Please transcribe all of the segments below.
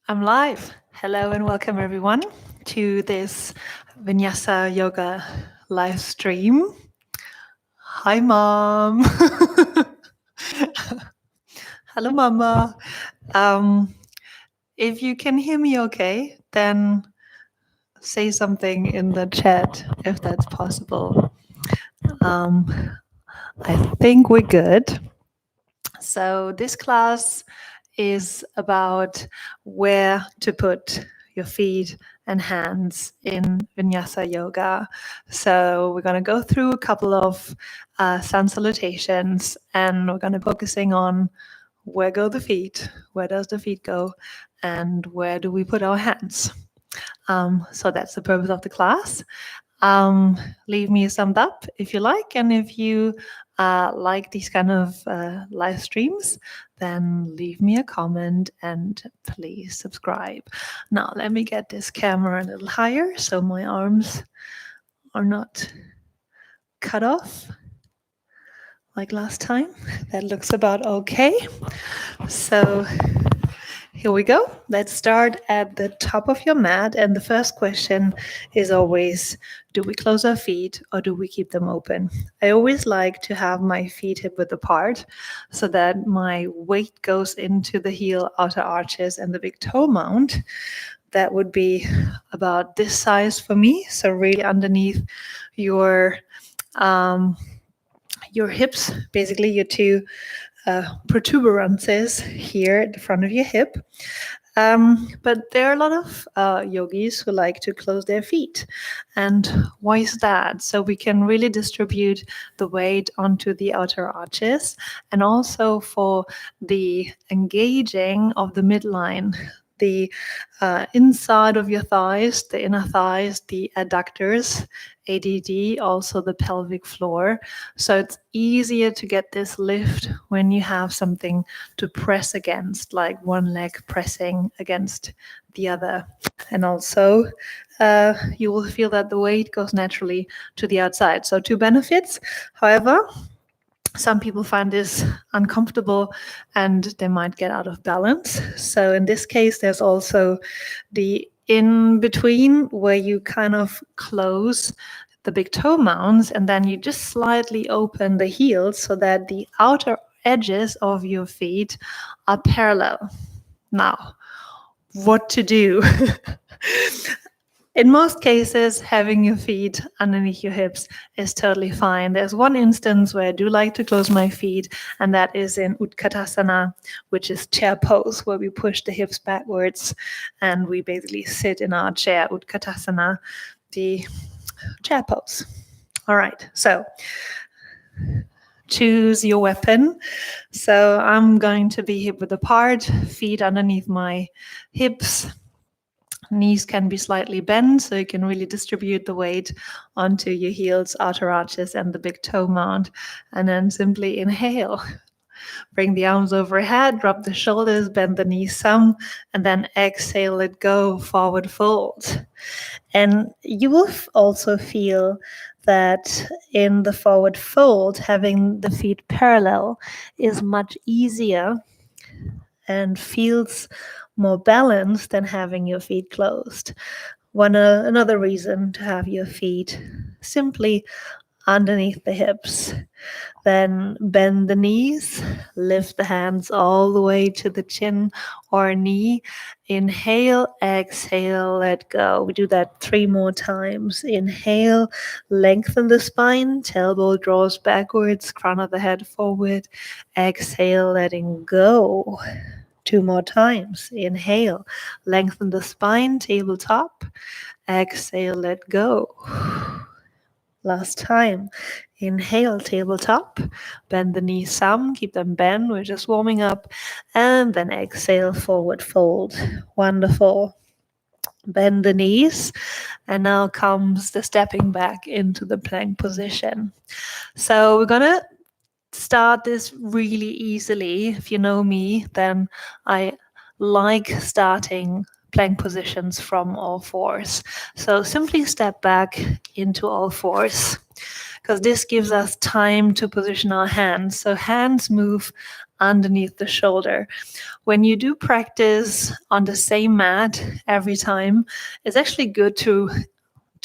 I'm live. Hello and welcome everyone to this Vinyasa yoga live stream. Hi, Mom. Hello, Mama. If you can hear me okay, then say something in the chat if that's possible. I think we're good. So this class is about where to put your feet and hands in Vinyasa yoga. So we're going to go through a couple of Sun Salutations, and we're going to focusing on where go the feet, where does the feet go, and where do we put our hands. So that's the purpose of the class. Leave me a thumbs up if you like, and if you like these kind of live streams, then leave me a comment and please subscribe. Now let me get this camera a little higher so my arms are not cut off like last time. That looks about okay. So here we go. Let's start at the top of your mat. And the first question is always, do we close our feet or do we keep them open? I always like to have my feet hip width apart so that my weight goes into the heel, outer arches, and the big toe mount. That would be about this size for me. So really underneath your hips, basically your two protuberances here at the front of your hip. But there are a lot of yogis who like to close their feet. And why is that? So we can really distribute the weight onto the outer arches, and also for the engaging of the midline, the inside of your thighs, the inner thighs, the adductors, ADD, also the pelvic floor. So it's easier to get this lift when you have something to press against, like one leg pressing against the other. And also you will feel that the weight goes naturally to the outside. So two benefits. However, some people find this uncomfortable and they might get out of balance. So in this case, there's also the in between where you kind of close the big toe mounts and then you just slightly open the heels so that the outer edges of your feet are parallel. Now, what to do? In most cases, having your feet underneath your hips is totally fine. There's one instance where I do like to close my feet, and that is in Utkatasana, which is chair pose, where we push the hips backwards and we basically sit in our chair, Utkatasana, the chair pose. All right, so choose your weapon. So I'm going to be hip width apart, feet underneath my hips. Knees can be slightly bent, so you can really distribute the weight onto your heels, outer arches, and the big toe mount. And then simply inhale. Bring the arms overhead, drop the shoulders, bend the knees some, and then exhale, let go, forward fold. And you will also feel that in the forward fold, having the feet parallel is much easier and feels more balanced than having your feet closed. Another reason to have your feet simply underneath the hips. Then bend the knees, lift the hands all the way to the chin or knee. Inhale, exhale, let go. We do that 3 more times. Inhale, lengthen the spine, tailbone draws backwards, crown of the head forward. Exhale, letting go. 2 more times. Inhale, lengthen the spine, tabletop. Exhale, let go. Last time. Inhale, tabletop. Bend the knees some, keep them bent. We're just warming up. And then exhale, forward fold. Wonderful. Bend the knees. And now comes the stepping back into the plank position. So we're going to start this really easily. If you know me, then I like starting plank positions from all fours. So simply step back into all fours, because this gives us time to position our hands. So hands move underneath the shoulder. When you do practice on the same mat every time, it's actually good to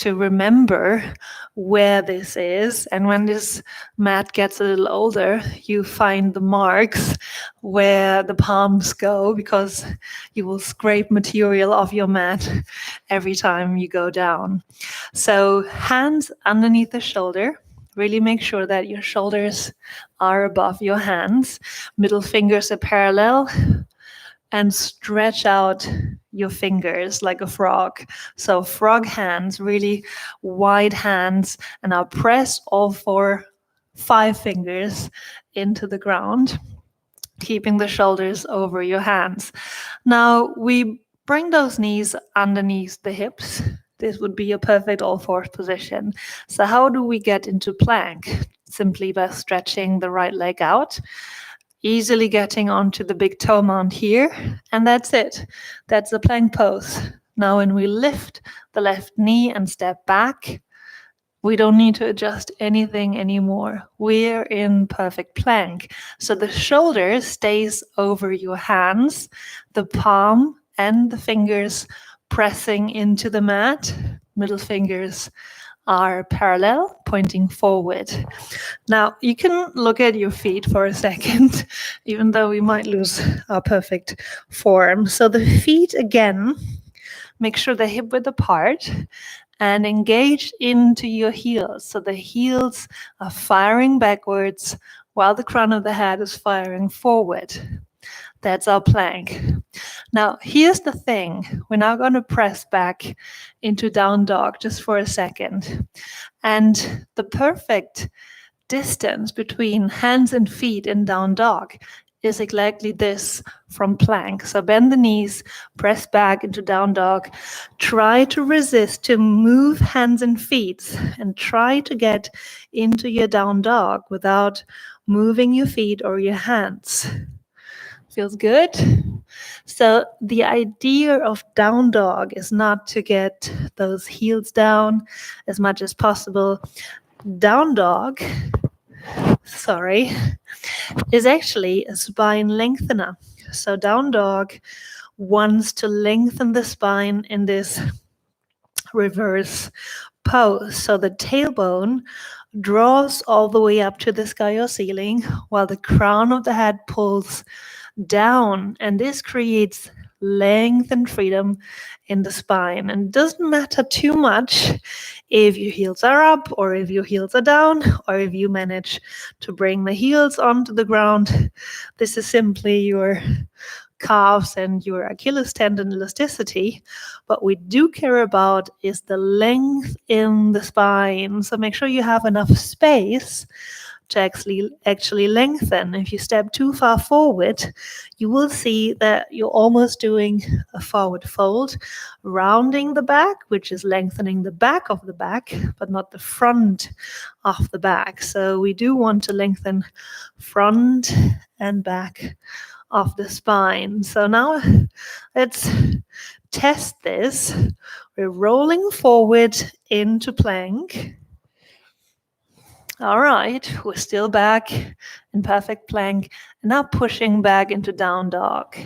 remember where this is. And when this mat gets a little older, you find the marks where the palms go, because you will scrape material off your mat every time you go down. So hands underneath the shoulder. Really make sure that your shoulders are above your hands. Middle fingers are parallel, and stretch out your fingers like a frog. So frog hands, really wide hands, and now press all 5 fingers into the ground, keeping the shoulders over your hands. Now we bring those knees underneath the hips. This would be a perfect all-fours position. So how do we get into plank? Simply by stretching the right leg out, easily getting onto the big toe mount here, and that's it. That's the plank pose. Now when we lift the left knee and step back, we don't need to adjust anything anymore. We're in perfect plank. So the shoulder stays over your hands, the palm and the fingers pressing into the mat, middle fingers are parallel, pointing forward. Now, you can look at your feet for a second, even though we might lose our perfect form. So the feet, again, make sure they're hip width apart and engage into your heels. So the heels are firing backwards while the crown of the head is firing forward. That's our plank. Now, here's the thing. We're now going to press back into down dog just for a second. And the perfect distance between hands and feet in down dog is exactly this from plank. So bend the knees, press back into down dog. Try to resist to move hands and feet, and try to get into your down dog without moving your feet or your hands. Feels good? So the idea of down dog is not to get those heels down as much as possible. Down dog, is actually a spine lengthener. So down dog wants to lengthen the spine in this reverse pose. So the tailbone draws all the way up to the sky or ceiling, while the crown of the head pulls down, and this creates length and freedom in the spine. And it doesn't matter too much if your heels are up or if your heels are down, or if you manage to bring the heels onto the ground. This is simply your calves and your Achilles tendon elasticity. What we do care about is the length in the spine. So make sure you have enough space to actually lengthen. If you step too far forward, you will see that you're almost doing a forward fold, rounding the back, which is lengthening the back of the back, but not the front of the back. So we do want to lengthen front and back of the spine. So now let's test this. We're rolling forward into plank. All right, we're still back in perfect plank, and now pushing back into down dog.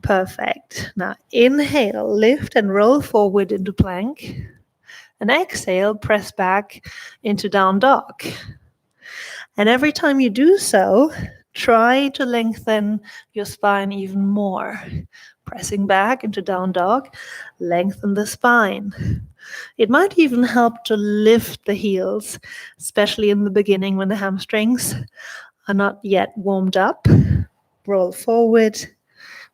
Perfect. Now inhale, lift and roll forward into plank, and exhale, press back into down dog. And every time you do so, try to lengthen your spine even more. Pressing back into down dog, lengthen the spine. It might even help to lift the heels, especially in the beginning when the hamstrings are not yet warmed up. Roll forward,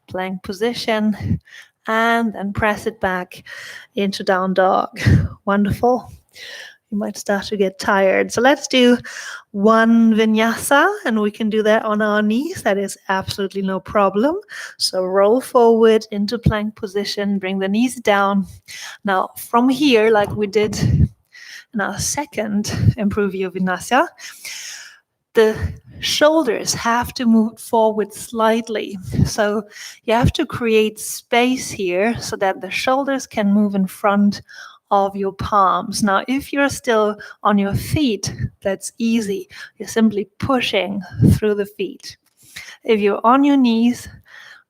plank position, and then press it back into down dog. Wonderful. You might start to get tired. So let's do one vinyasa, and we can do that on our knees. That is absolutely no problem. So roll forward into plank position, bring the knees down. Now from here, like we did in our second Improve Your Vinyasa, the shoulders have to move forward slightly. So you have to create space here so that the shoulders can move in front of your palms. Now, if you're still on your feet, that's easy. You're simply pushing through the feet. If you're on your knees,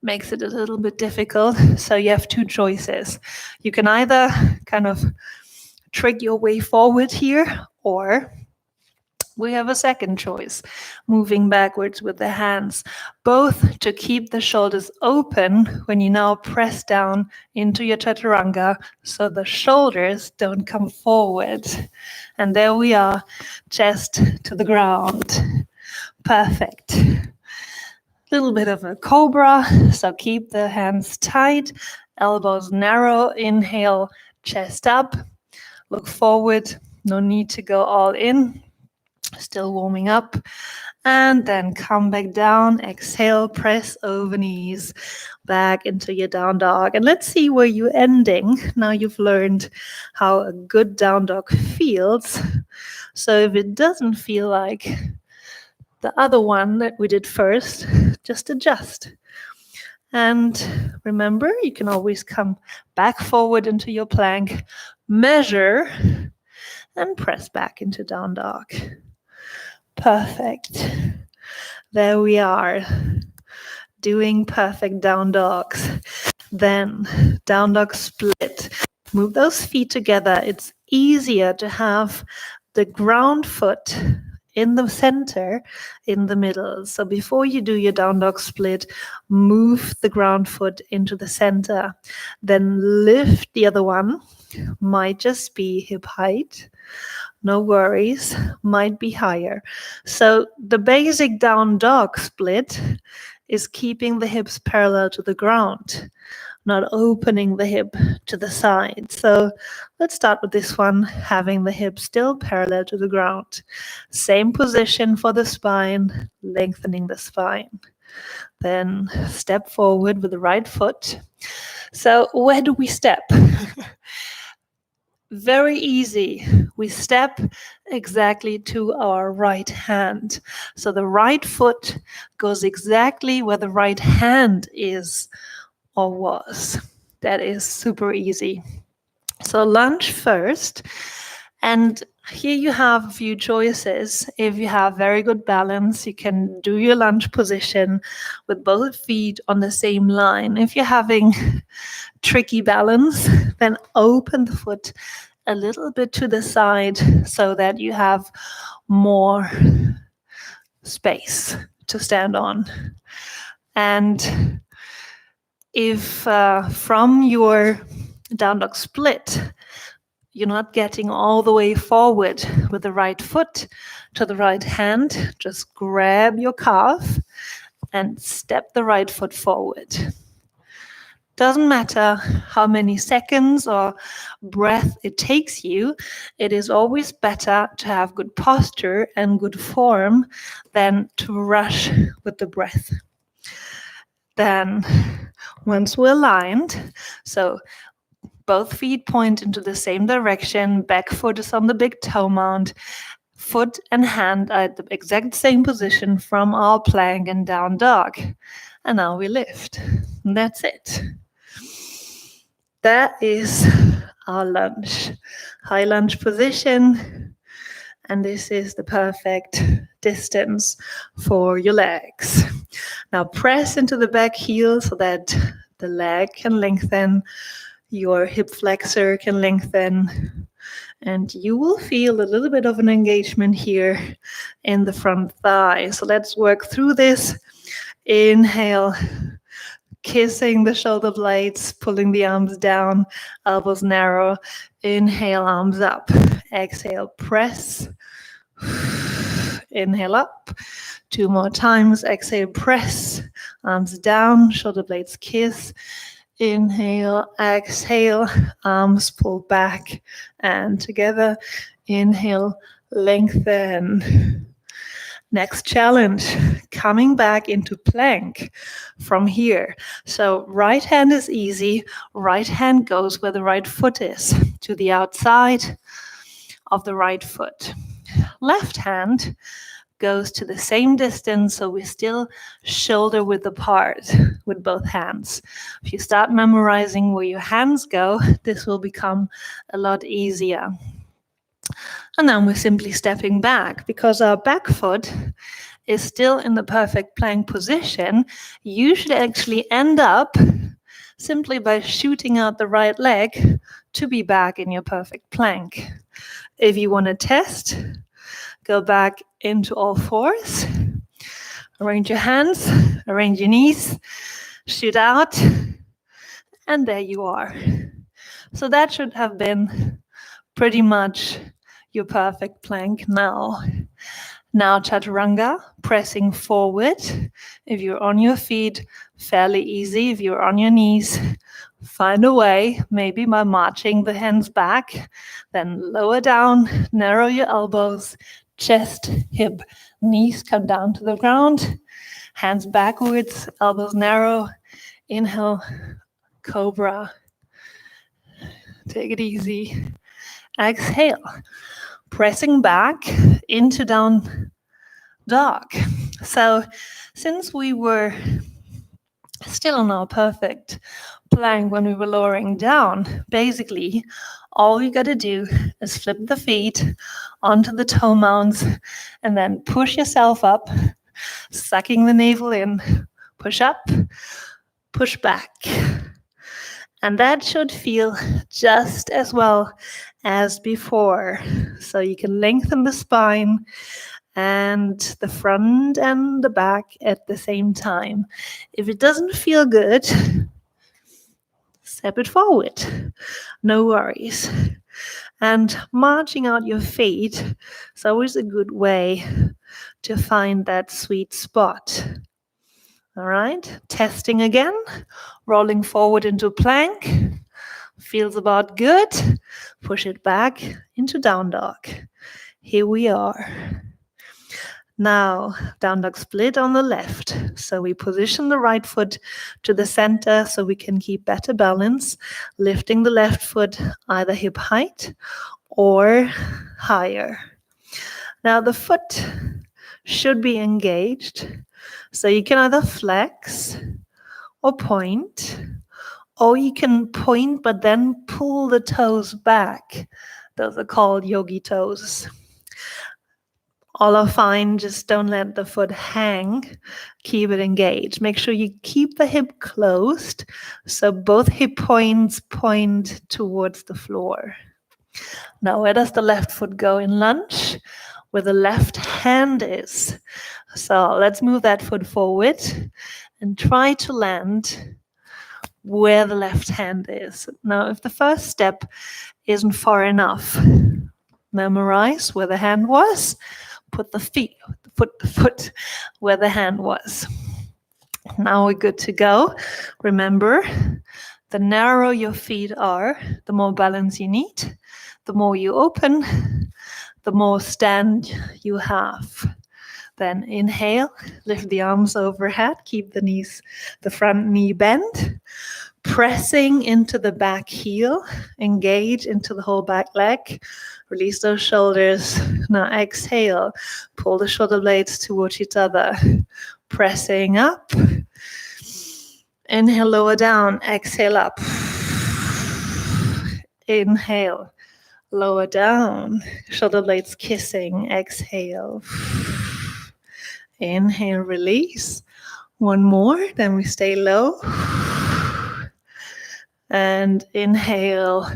makes it a little bit difficult. So you have two choices. You can either kind of trick your way forward here, or we have a second choice, moving backwards with the hands, both to keep the shoulders open when you now press down into your chaturanga so the shoulders don't come forward. And there we are, chest to the ground. Perfect. Little bit of a cobra, so keep the hands tight, elbows narrow, inhale, chest up, look forward, no need to go all in, still warming up, and then come back down, exhale, press over knees, back into your down dog, and let's see where you're ending. Now you've learned how a good down dog feels, so if it doesn't feel like the other one that we did first, just adjust. And remember, you can always come back forward into your plank, measure, and press back into down dog. Perfect. There we are, doing perfect down dogs. Then down dog split. Move those feet together. It's easier to have the ground foot in the center, in the middle. So before you do your down dog split, move the ground foot into the center. Then lift the other one. Might just be hip height. No worries, might be higher. So the basic down dog split is keeping the hips parallel to the ground, not opening the hip to the side. So let's start with this one, having the hip still parallel to the ground. Same position for the spine, lengthening the spine. Then step forward with the right foot. So where do we step? Very easy. We step exactly to our right hand. So the right foot goes exactly where the right hand is or was. That is super easy. So lunge first. And here you have a few choices. If you have very good balance, you can do your lunge position with both feet on the same line. If you're having tricky balance, then open the foot a little bit to the side so that you have more space to stand on. And if from your down dog split, you're not getting all the way forward with the right foot to the right hand, just grab your calf and step the right foot forward. Doesn't matter how many seconds or breath it takes you, it is always better to have good posture and good form than to rush with the breath. Then, once we're aligned, so both feet point into the same direction, back foot is on the big toe mound, foot and hand are at the exact same position from our plank and down dog. And now we lift. And that's it. That is our lunge. High lunge position. And this is the perfect distance for your legs. Now press into the back heel so that the leg can lengthen, your hip flexor can lengthen, and you will feel a little bit of an engagement here in the front thigh. So let's work through this. Inhale, kissing the shoulder blades, pulling the arms down, elbows narrow. Inhale, arms up. Exhale, press. Inhale up. 2 more times. Exhale, press. Arms down, shoulder blades kiss. Inhale, exhale, arms pull back and together. Inhale, lengthen. Next challenge, coming back into plank from here. So right hand is easy. Right hand goes where the right foot is, to the outside of the right foot. Left hand goes to the same distance, so we're still shoulder width apart with both hands. If you start memorizing where your hands go, this will become a lot easier. And then we're simply stepping back because our back foot is still in the perfect plank position, you should actually end up simply by shooting out the right leg to be back in your perfect plank. If you want to test, go back into all fours, arrange your hands, arrange your knees, shoot out, and there you are. So that should have been pretty much your perfect plank now. Now chaturanga, pressing forward. If you're on your feet, fairly easy. If you're on your knees, find a way, maybe by marching the hands back, then lower down, narrow your elbows, chest, hip, knees come down to the ground, hands backwards, elbows narrow. Inhale, Cobra. Take it easy. Exhale, pressing back into down dog. So since we were still on our perfect plank when we were lowering down, basically all you got to do is flip the feet onto the toe mounts and then push yourself up, sucking the navel in, push up, push back. And that should feel just as well as before. So you can lengthen the spine and the front and the back at the same time. If it doesn't feel good, step it forward. No worries. And marching out your feet is always a good way to find that sweet spot. All right, testing again, rolling forward into plank. Feels about good. Push it back into down dog. Here we are. Now, down dog split on the left. So we position the right foot to the center so we can keep better balance, lifting the left foot either hip height or higher. Now the foot should be engaged. So you can either flex or point, or you can point but then pull the toes back. Those are called yogi toes. All are fine, just don't let the foot hang. Keep it engaged. Make sure you keep the hip closed so both hip points point towards the floor. Now, where does the left foot go in lunge? Where the left hand is. So let's move that foot forward and try to land where the left hand is. Now, if the first step isn't far enough, memorize where the hand was, put the foot where the hand was. Now we're good to go. Remember, the narrower your feet are, the more balance you need. The more you open, the more stand you have. Then inhale, lift the arms overhead, keep the front knee bent, pressing into the back heel, engage into the whole back leg, release those shoulders. Now exhale, pull the shoulder blades towards each other, pressing up. Inhale, lower down, exhale up. Inhale, lower down, shoulder blades kissing, exhale. Inhale, release. One more, then we stay low. And inhale.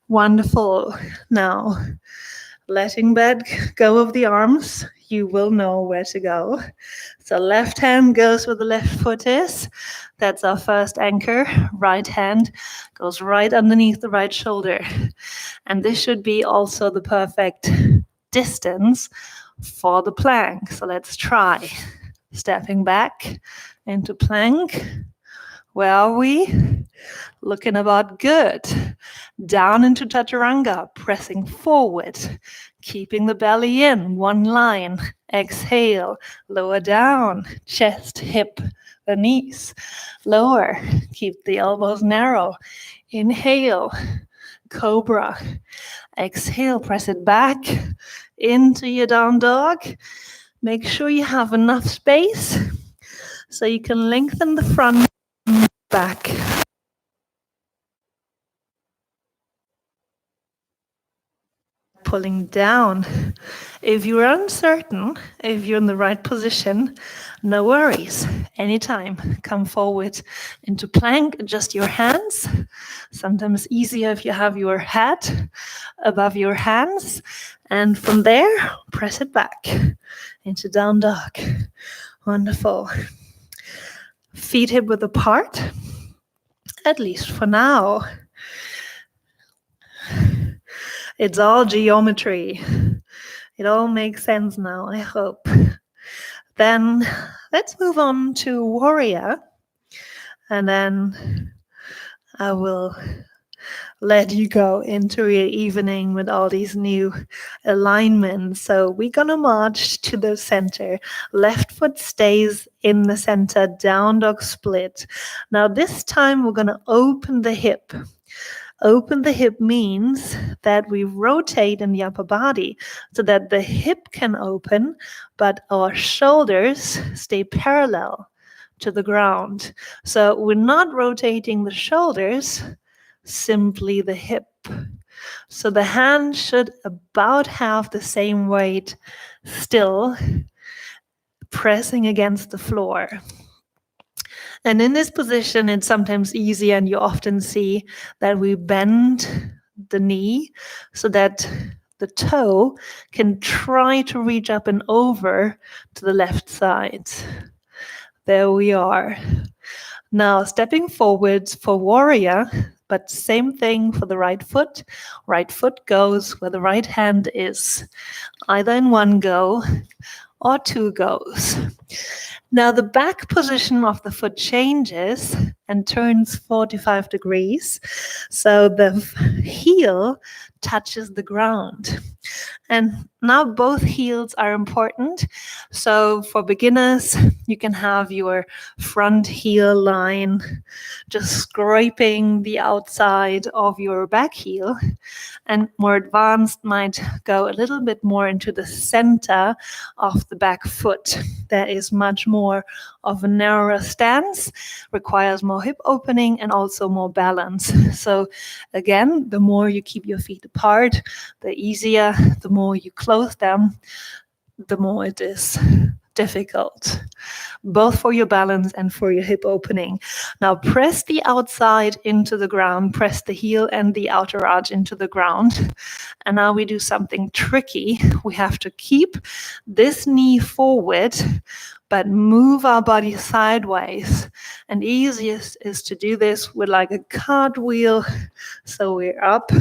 Wonderful. Now, letting go of the arms, you will know where to go. So left hand goes where the left foot is. That's our first anchor. Right hand goes right underneath the right shoulder. And this should be also the perfect distance for the plank. So let's try. Stepping back into plank. Where are we? Looking about good. Down into chaturanga, pressing forward, keeping the belly in, one line. Exhale, lower down, chest, hip, the knees. Lower, keep the elbows narrow. Inhale, cobra. Exhale, press it back into your down dog. Make sure you have enough space so you can lengthen the front back. pulling down. If you're uncertain, if you're in the right position, no worries. Anytime, come forward into plank, adjust your hands. Sometimes easier if you have your head above your hands. And from there, press it back into down dog. Wonderful. Feet hip width apart, at least for now. It's all geometry. It all makes sense now, I hope. Then let's move on to warrior. And then I will let you go into your evening with all these new alignments. So we're going to march to the center. Left foot stays in the center, down dog split. Now this time we're going to open the hip. Open the hip means that we rotate in the upper body so that the hip can open, but our shoulders stay parallel to the ground. So we're not rotating the shoulders, simply the hip. So the hand should about have the same weight still pressing against the floor. And in this position, it's sometimes easy, and you often see that we bend the knee so that the toe can try to reach up and over to the left side. There we are. Now, stepping forwards for warrior, but same thing for the right foot. Right foot goes where the right hand is, either in one go or two goes. Now the back position of the foot changes and turns 45 degrees. So the heel touches the ground. And now both heels are important. So for beginners, you can have your front heel line just scraping the outside of your back heel. And more advanced might go a little bit more into the center of the back foot. That is much more of a narrower stance, requires more hip opening and also more balance. So again, the more you keep your feet apart, the easier, the more you close them, the more it is difficult, both for your balance and for your hip opening. Now press the outside into the ground, press the heel and the outer arch into the ground. And now we do something tricky. We have to keep this knee forward, but move our body sideways. And easiest is to do this with like a cartwheel. So we're up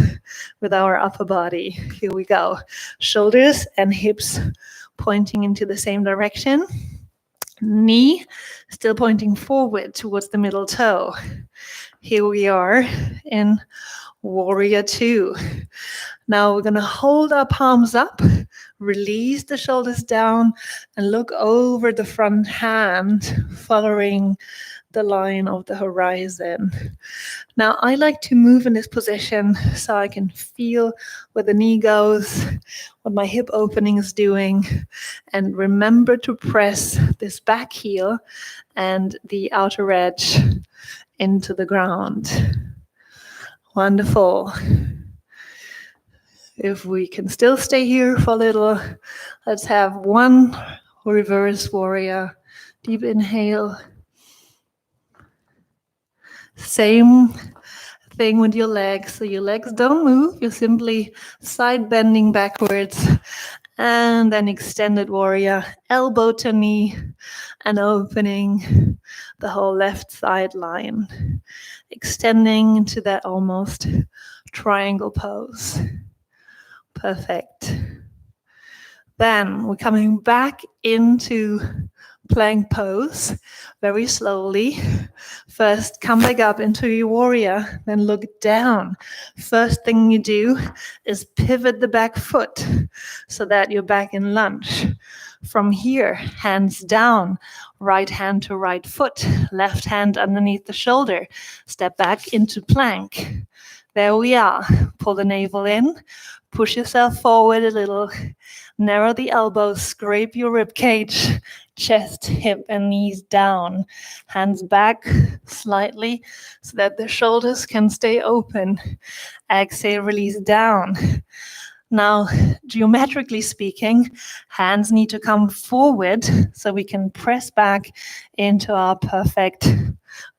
with our upper body. Here we go. Shoulders and hips pointing into the same direction. Knee still pointing forward towards the middle toe. Here we are in warrior two. Now we're going to hold our palms up, release the shoulders down, and look over the front hand, following the line of the horizon. Now I like to move in this position so I can feel where the knee goes, what my hip opening is doing, and remember to press this back heel and the outer edge into the ground. Wonderful. If we can still stay here for a little, let's have one reverse warrior. Deep inhale. Same thing with your legs. So your legs don't move. You're simply side bending backwards. And then extended warrior, elbow to knee, and opening the whole left side line. Extending into that almost triangle pose. Perfect. Then we're coming back into plank pose very slowly. First, come back up into your warrior, then look down. First thing you do is pivot the back foot so that you're back in lunge. From here, hands down, right hand to right foot, left hand underneath the shoulder. Step back into plank. There we are. Pull the navel in, push yourself forward a little, narrow the elbows, scrape your rib cage, chest, hip, and knees down. Hands back slightly so that the shoulders can stay open. Exhale, release down. Now, geometrically speaking, hands need to come forward so we can press back into our perfect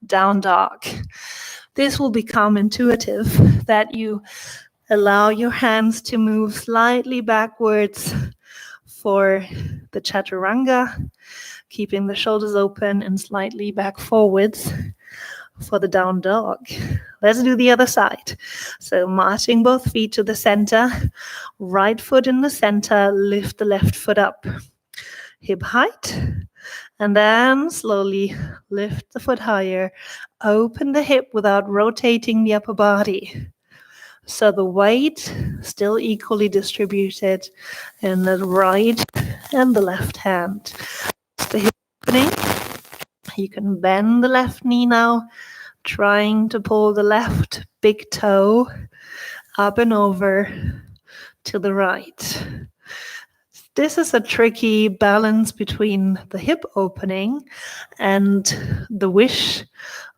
down dog. This will become intuitive, that you allow your hands to move slightly backwards for the chaturanga, keeping the shoulders open, and slightly back forwards for the down dog. Let's do the other side. So marching both feet to the center, right foot in the center, lift the left foot up, hip height, and then slowly lift the foot higher, open the hip without rotating the upper body. So the weight still equally distributed in the right and the left hand. The hip opening. You can bend the left knee now, trying to pull the left big toe up and over to the right. This is a tricky balance between the hip opening and the wish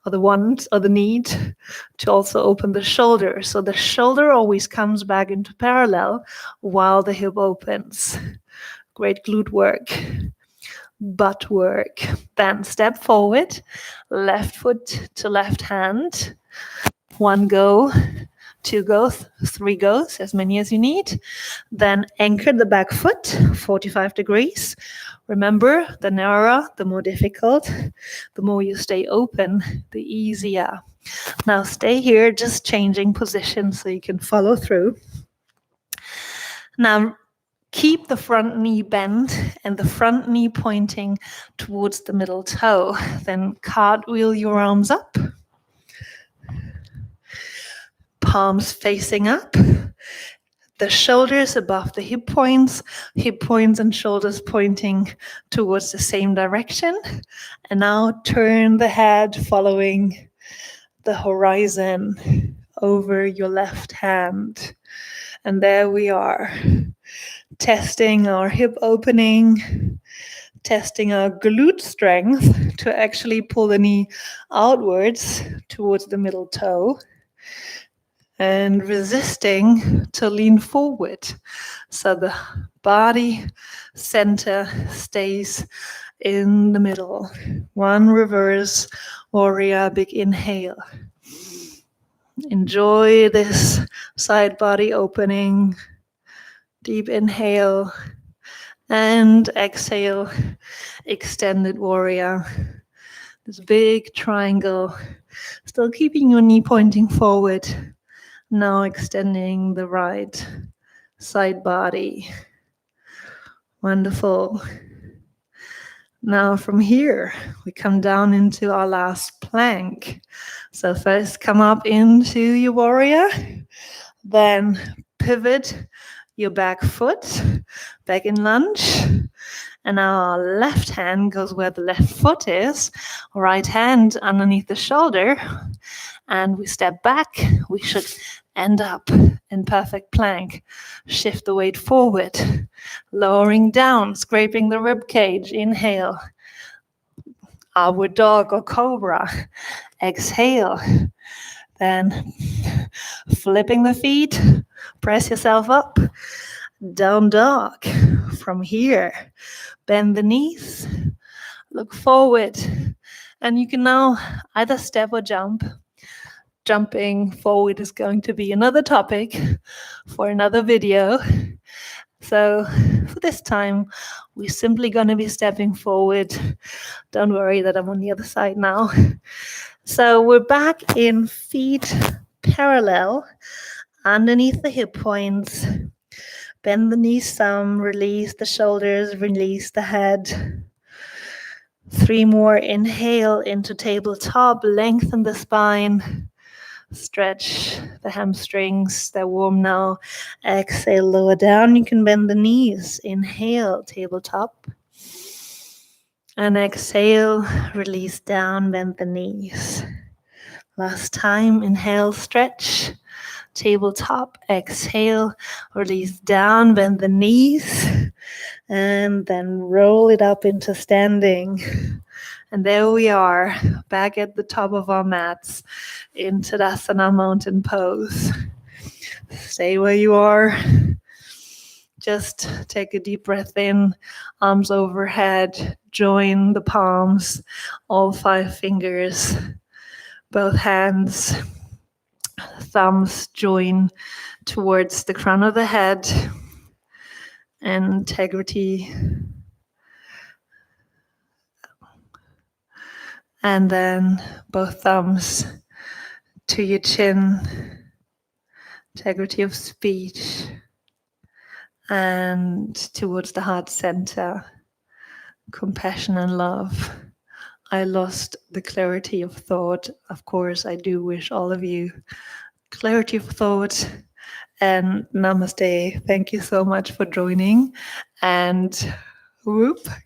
or the want or the need to also open the shoulder. So the shoulder always comes back into parallel while the hip opens. Great glute work. Butt work. Then step forward, left foot to left hand. 1 go, 2 goes, 3 goes, as many as you need. Then anchor the back foot, 45 degrees. Remember, the narrower, the more difficult. The more you stay open, the easier. Now stay here, just changing position so you can follow through. Now, keep the front knee bent and the front knee pointing towards the middle toe. Then cartwheel your arms up. Palms facing up. The shoulders above the hip points and shoulders pointing towards the same direction. And now turn the head following the horizon over your left hand. And there we are. Testing our hip opening, testing our glute strength to actually pull the knee outwards towards the middle toe, and resisting to lean forward so the body center stays in the middle. 1 reverse warrior, big inhale. Enjoy this side body opening. Deep inhale and exhale, extended warrior. This big triangle, still keeping your knee pointing forward. Now extending the right side body. Wonderful. Now from here, we come down into our last plank. So first come up into your warrior, then pivot your back foot, back in lunge. And our left hand goes where the left foot is, right hand underneath the shoulder. And we step back. We should end up in perfect plank. Shift the weight forward, lowering down, scraping the rib cage. Inhale. Upward dog or cobra. Exhale. Then flipping the feet, press yourself up. Down dog. From here, bend the knees, look forward. And you can now either step or jump. Jumping forward is going to be another topic for another video. So for this time, we're simply going to be stepping forward. Don't worry that I'm on the other side now. So we're back in feet parallel underneath the hip points. Bend the knees some, release the shoulders, release the head. 3 more. Inhale into tabletop, lengthen the spine. Stretch the hamstrings, they're warm now. Exhale, lower down. You can bend the knees. Inhale, tabletop. And exhale, release down, bend the knees. Last time, inhale, stretch. Tabletop, exhale, release down, bend the knees. And then roll it up into standing. And there we are, back at the top of our mats in Tadasana mountain pose. Stay where you are. just take a deep breath in, arms overhead, join the palms, all 5 fingers, both hands, thumbs join towards the crown of the head, and integrity. And then both thumbs to your chin, integrity of speech, and towards the heart center, compassion and love. I lost the clarity of thought. Of course, I do wish all of you clarity of thought, and namaste. Thank you so much for joining and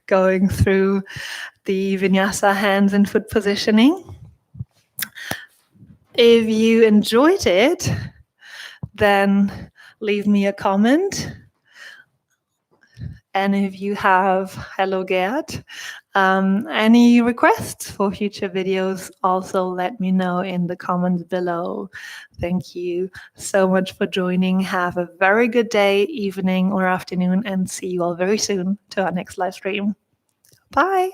going through the Vinyasa hands and foot positioning. If you enjoyed it, then leave me a comment. And if you have, hello Gerd, any requests for future videos, also let me know in the comments below. Thank you so much for joining. Have a very good day, evening or afternoon, and see you all very soon to our next live stream. Bye.